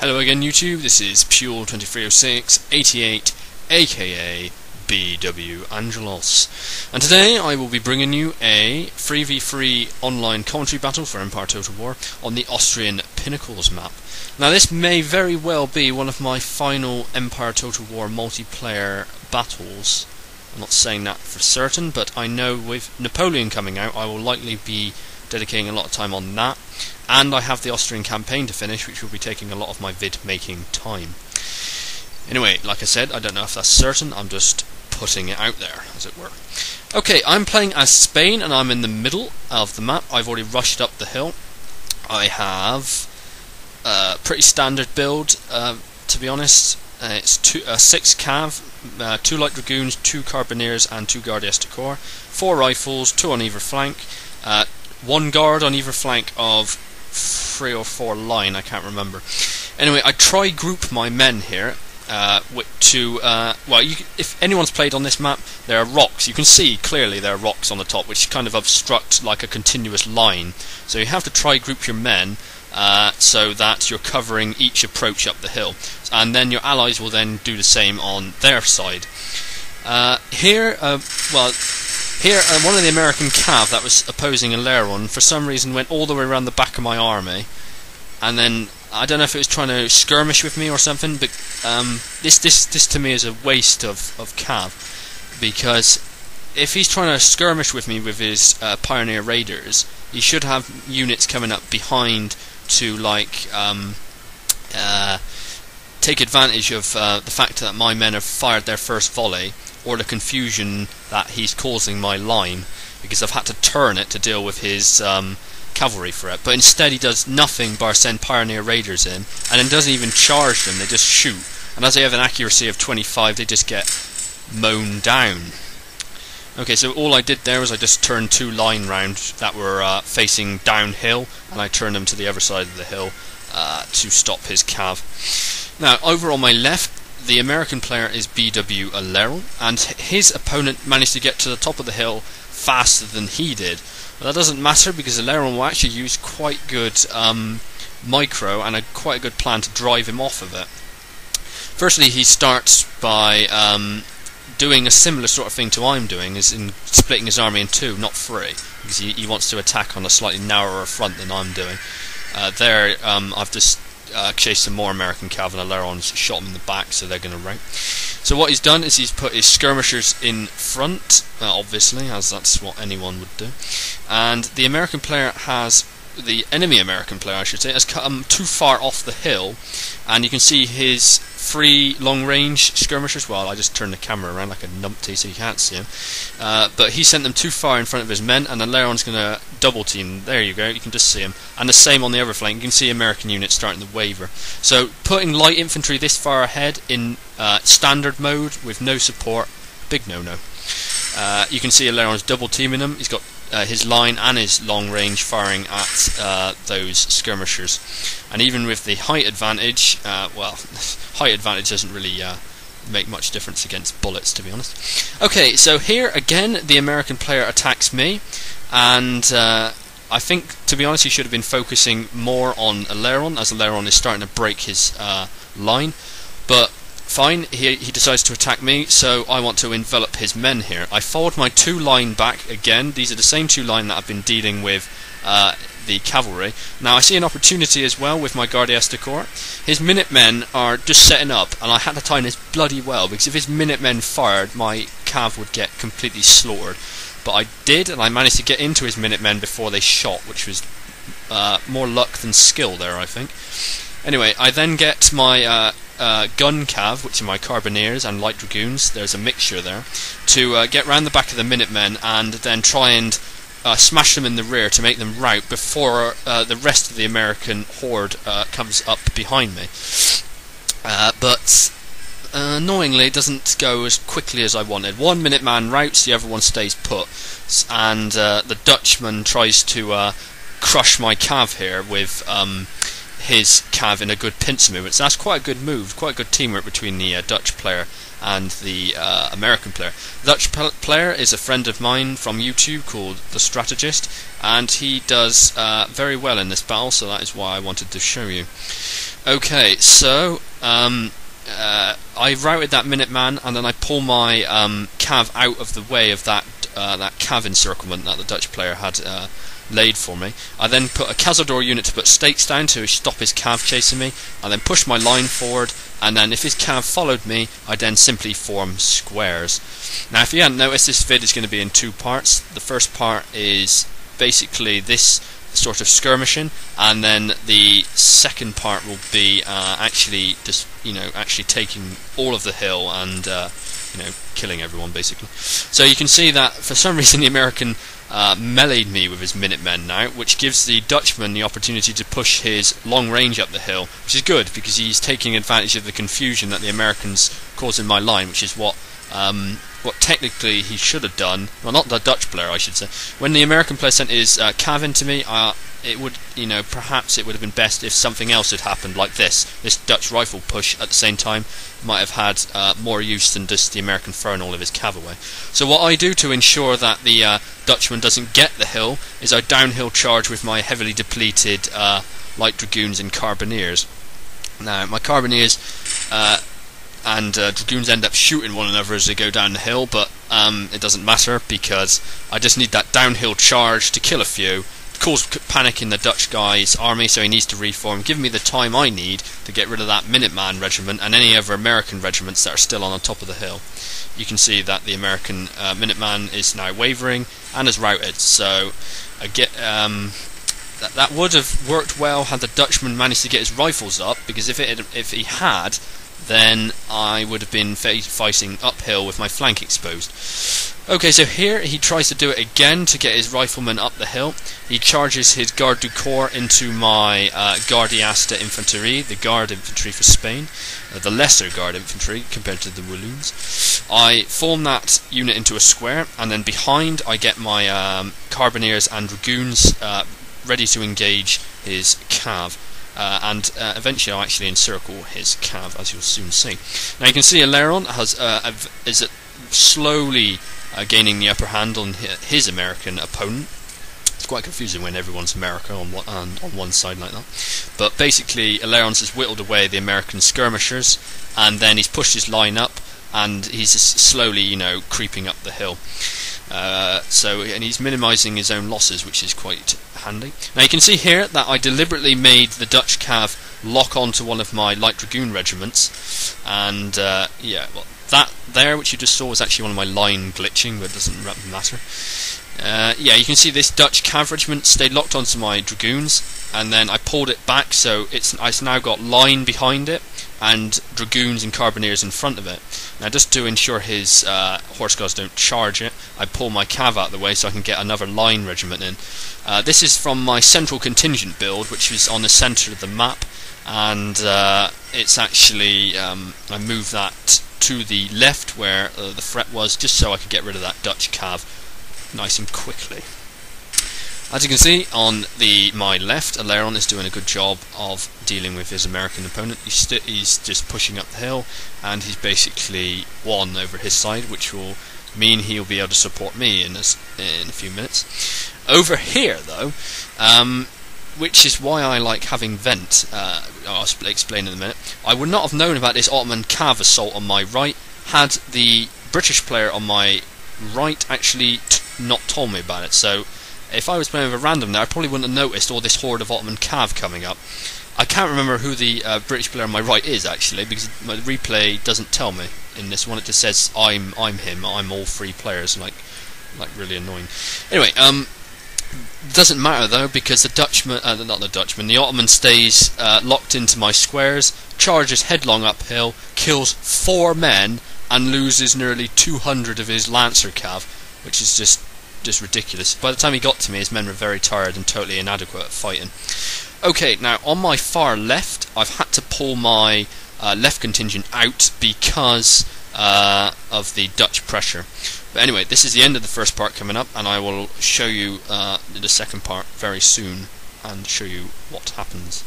Hello again YouTube, this is Pule230688 aka BW Angelos, and today I will be bringing you a 3v3 online commentary battle for Empire Total War on the Austrian Pinnacles map. Now this may very well be one of my final Empire Total War multiplayer battles. I'm not saying that for certain, but I know with Napoleon coming out I will likely be dedicating a lot of time on that, and I have the Austrian campaign to finish, which will be taking a lot of my vid making time. Anyway, like I said, I don't know if that's certain, I'm just putting it out there, as it were. Okay, I'm playing as Spain, and I'm in the middle of the map. I've already rushed up the hill. I have a pretty standard build, to be honest. It's 6 cav, 2 light dragoons, 2 carbineers, and 2 gardes du corps, 4 rifles, 2 on either flank, 1 guard on either flank of 3 or 4 line, I can't remember. Anyway, I try group my men here if anyone's played on this map, there are rocks. You can see clearly there are rocks on the top which kind of obstruct like a continuous line. So you have to try group your men so that you're covering each approach up the hill, and then your allies will then do the same on their side. Here, one of the American cav that was opposing Aileron for some reason went all the way around the back of my army, and then I don't know if it was trying to skirmish with me or something, but this to me is a waste of cav, because if he's trying to skirmish with me with his Pioneer Raiders, he should have units coming up behind to like take advantage of the fact that my men have fired their first volley, or the confusion that he's causing my line, because I've had to turn it to deal with his cavalry for it. But instead he does nothing but send Pioneer Raiders in, and then doesn't even charge them, they just shoot. And as they have an accuracy of 25, they just get mown down. Okay, so all I did there was I just turned 2 line round that were facing downhill, and I turned them to the other side of the hill to stop his cav. Now, over on my left, the American player is BW Aileron, and his opponent managed to get to the top of the hill faster than he did. But that doesn't matter, because Aileron will actually use quite good micro and quite a good plan to drive him off of it. Firstly, he starts by doing a similar sort of thing to I'm doing, is in splitting his army in 2, not 3, because he wants to attack on a slightly narrower front than I'm doing. I've just chased some more American cav, and Aileron's shot him in the back, so they're going to rout. So what he's done is he's put his skirmishers in front, obviously, as that's what anyone would do. And the American player the enemy American player, I should say, has come too far off the hill, and you can see his 3 long-range skirmishers. Well, I just turned the camera around like a numpty so you can't see him. But he sent them too far in front of his men, and Aileron's going to double team. There you go, you can just see him. And the same on the other flank, you can see American units starting to waver. So putting light infantry this far ahead in standard mode with no support, big no-no. You can see Aileron's double teaming them. He's got his line and his long range firing at those skirmishers, and even with the height advantage, height advantage doesn't really make much difference against bullets, to be honest. Okay, so here again the American player attacks me, and I think, to be honest, he should have been focusing more on Aileron, as Aileron is starting to break his line, but fine, he decides to attack me, so I want to envelop his men here. I forward my 2 line back again. These are the same 2 line that I've been dealing with the cavalry. Now I see an opportunity as well with my gardes du corps. His Minutemen are just setting up, and I had to time this bloody well, because if his Minutemen fired, my cav would get completely slaughtered. But I did, and I managed to get into his Minutemen before they shot, which was more luck than skill there, I think. Anyway, I then get my gun cav, which are my carbineers and light dragoons, there's a mixture there, to get round the back of the Minutemen and then try and smash them in the rear to make them rout before the rest of the American horde comes up behind me. But annoyingly it doesn't go as quickly as I wanted. 1 Minuteman routs, the other one stays put, and the Dutchman tries to crush my cav here with his cav in a good pincer movement. So that's quite a good move, quite a good teamwork between the Dutch player and the American player. The Dutch player is a friend of mine from YouTube called The Strategist, and he does very well in this battle, so that is why I wanted to show you. Okay, so I routed that Minuteman, and then I pull my cav out of the way of that cav encirclement that the Dutch player had laid for me. I then put a Cazador unit to put stakes down to stop his cav chasing me, and then push my line forward, and then if his cav followed me, I then simply form squares. Now, if you hadn't noticed, this vid is going to be in two parts. The first part is basically this sort of skirmishing, and then the second part will be actually just actually taking all of the hill and killing everyone basically. So you can see that for some reason the American meleeed me with his Minutemen now, which gives the Dutchman the opportunity to push his long range up the hill, which is good because he's taking advantage of the confusion that the Americans cause in my line, which is what technically he should have done. Well, not the Dutch player, I should say. When the American player sent his cav into me, it would, perhaps it would have been best if something else had happened, like this Dutch rifle push at the same time might have had more use than just the American throwing all of his cav away. So what I do to ensure that the Dutchman doesn't get the hill is I downhill charge with my heavily depleted light dragoons and carbineers. Now, my carbineers and dragoons end up shooting one another as they go down the hill, but it doesn't matter because I just need that downhill charge to kill a few, cause panic in the Dutch guy's army, so he needs to reform, give me the time I need to get rid of that Minuteman regiment and any other American regiments that are still on the top of the hill. You can see that the American Minuteman is now wavering and is routed, so that would have worked well had the Dutchman managed to get his rifles up, because if he had, then I would have been fighting uphill with my flank exposed. Okay, so here he tries to do it again to get his riflemen up the hill. He charges his Garde du Corps into my Guardiasta Infanterie, the Guard Infantry for Spain, the lesser Guard Infantry compared to the Walloons. I form that unit into a square, and then behind I get my Carbineers and Dragoons ready to engage his cav. And eventually I'll actually encircle his cav, as you'll soon see. Now you can see Aileron is slowly gaining the upper hand on his American opponent. It's quite confusing when everyone's America on one side like that. But basically Aileron's has whittled away the American skirmishers, and then he's pushed his line up, and he's just slowly, creeping up the hill. And he's minimising his own losses, which is quite handy. Now you can see here that I deliberately made the Dutch cav lock onto one of my light dragoon regiments, and that there, which you just saw, was actually one of my line glitching, but it doesn't matter. You can see this Dutch cav regiment stayed locked onto my dragoons, and then I pulled it back, so it's now got line behind it and dragoons and carbineers in front of it. Now, just to ensure his horse guards don't charge it, I pull my cav out of the way so I can get another line regiment in. This is from my central contingent build, which is on the centre of the map, and it's actually I moved that to the left where the threat was, just so I could get rid of that Dutch cav nice and quickly. As you can see on my left, Aileron is doing a good job of dealing with his American opponent. He's just pushing up the hill, and he's basically won over his side, which will mean he'll be able to support me in a few minutes. Over here, though, which is why I like having vent, I'll explain in a minute, I would not have known about this Ottoman cav assault on my right had the British player on my right actually not told me about it. So if I was playing with a random there, I probably wouldn't have noticed all this horde of Ottoman cav coming up. I can't remember who the British player on my right is, actually, because my replay doesn't tell me. In this one it just says I'm him, I'm all three players, like really annoying. Anyway, doesn't matter though, because the Ottoman stays locked into my squares, charges headlong uphill, kills 4 men, and loses nearly 200 of his Lancer cav, which is just ridiculous. By the time he got to me, his men were very tired and totally inadequate at fighting. Okay, now on my far left, I've had to pull my left contingent out because of the Dutch pressure. But anyway, this is the end of the first part coming up, and I will show you the second part very soon and show you what happens.